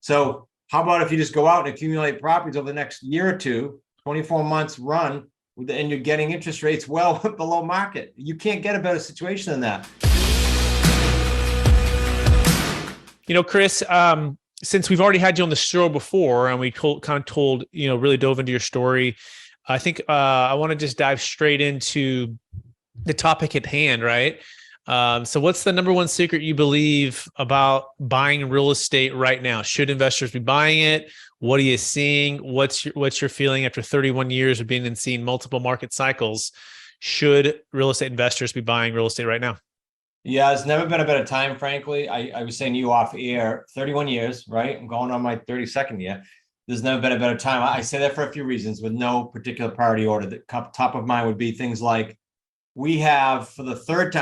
So how about if you just go out and accumulate properties over the next year or two, 24 months run, and you're getting interest rates well below market. You can't get a better situation than that. Chris, since we've already had you on the show before and we told, really dove into your story, I think I want to just dive straight into the topic at hand, right? So what's the number one secret you believe about buying real estate right now? Should investors be buying it? What are you seeing? What's your feeling after 31 years of being and seeing multiple market cycles? Should real estate investors be buying real estate right now? Yeah, it's never been a better time, frankly. I was saying to you off air, 31 years, right? I'm going on my 32nd year. There's never been a better time. I say that for a few reasons with no particular priority order. The top of mind would be things like we have, for the third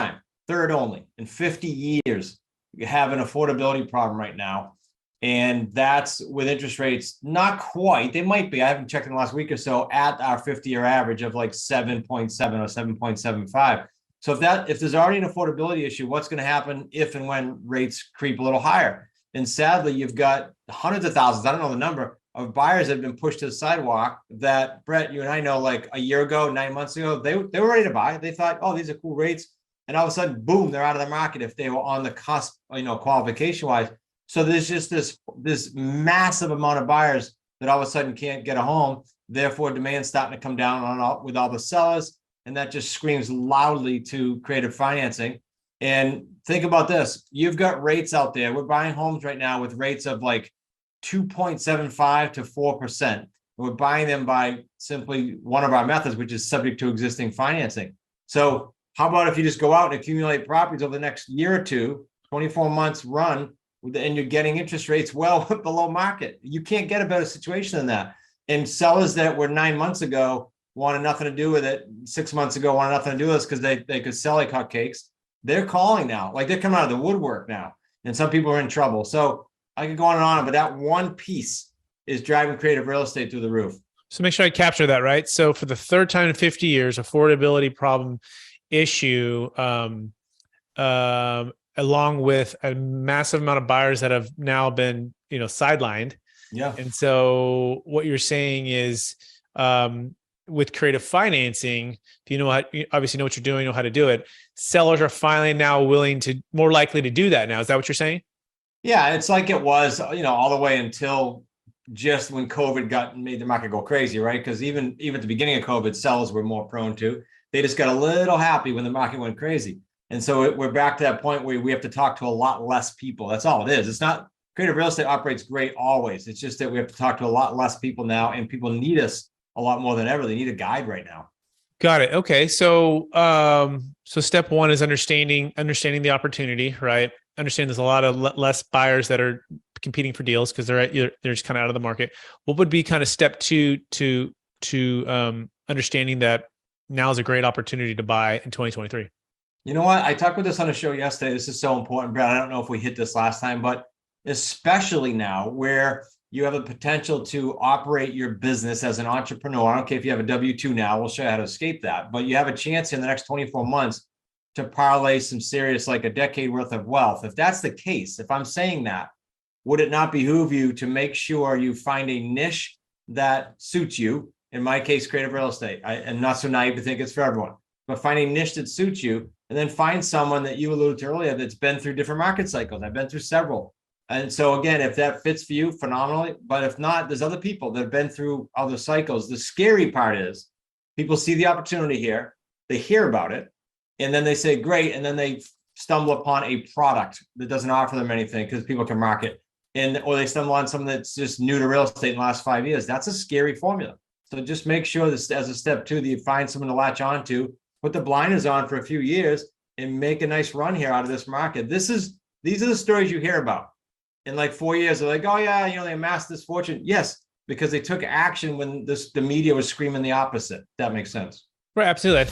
only in 50 years, we have an affordability problem right now. And that's with interest rates, not quite. They might be. I haven't checked in the last week or so at our 50-year average of like 7.7 or 7.75. So if there's already an affordability issue, what's going to happen if and when rates creep a little higher? And sadly, you've got hundreds of thousands, I don't know the number, of buyers that have been pushed to the sidewalk that, Brett, you and I know, like a year ago, 9 months ago, they were ready to buy. They thought, oh, these are cool rates. And all of a sudden, boom, they're out of the market if they were on the cusp, qualification-wise. So there's just this massive amount of buyers that all of a sudden can't get a home. Therefore, demand's starting to come down with all the sellers. And that just screams loudly to creative financing. And think about this. You've got rates out there. We're buying homes right now with rates of like 2.75 to 4%. We're buying them by simply one of our methods, which is subject to existing financing. So how about if you just go out and accumulate properties over the next year or two, 24 months run, and you're getting interest rates well below market. You can't get a better situation than that. And sellers that were 9 months ago wanted nothing to do with it, 6 months ago wanted nothing to do with us because they could sell like hotcakes. They're calling now, like they're coming out of the woodwork now. And some people are in trouble. So I could go on and on, but that one piece is driving creative real estate through the roof. So make sure I capture that, right? So for the third time in 50 years, affordability problem issue, along with a massive amount of buyers that have now been, sidelined. Yeah. And so what you're saying is, with creative financing, you obviously know what you're doing, know how to do it. Sellers are finally now more likely to do that now. Is that what you're saying? Yeah, it's like it was, all the way until just when COVID made the market go crazy, right? Because even at the beginning of COVID, sellers were more prone to. They just got a little happy when the market went crazy. And so we're back to that point where we have to talk to a lot less people. That's all it is. It's not creative real estate operates great always. It's just that we have to talk to a lot less people now, and people need us a lot more than ever. They need a guide right now. Got it. Okay. So, so step one is understanding the opportunity, right? Understand there's a lot of less buyers that are competing for deals because they're just kind of out of the market. What would be kind of step two to understanding that now is a great opportunity to buy in 2023? You know what? I talked with this on a show yesterday. This is so important, Brad. I don't know if we hit this last time, but especially now where you have the potential to operate your business as an entrepreneur. I don't care if you have a W-2 now, we'll show you how to escape that, but you have a chance in the next 24 months to parlay some serious, like a decade worth of wealth. If that's the case, if I'm saying that, would it not behoove you to make sure you find a niche that suits you? In my case, creative real estate. I'm not so naive to think it's for everyone, but find a niche that suits you, and then find someone that you alluded to earlier that's been through different market cycles. I've been through several. And so again, if that fits for you, phenomenally. But if not, there's other people that have been through other cycles. The scary part is people see the opportunity here, they hear about it, and then they say, great. And then they stumble upon a product that doesn't offer them anything because people can market. Or they stumble on something that's just new to real estate in the last 5 years. That's a scary formula. So just make sure that as a step two, that you find someone to latch onto, put the blinders on for a few years, and make a nice run here out of this market. These are the stories you hear about. In like 4 years, they're like, oh yeah, they amassed this fortune. Yes, because they took action when the media was screaming the opposite. That makes sense. Right, absolutely.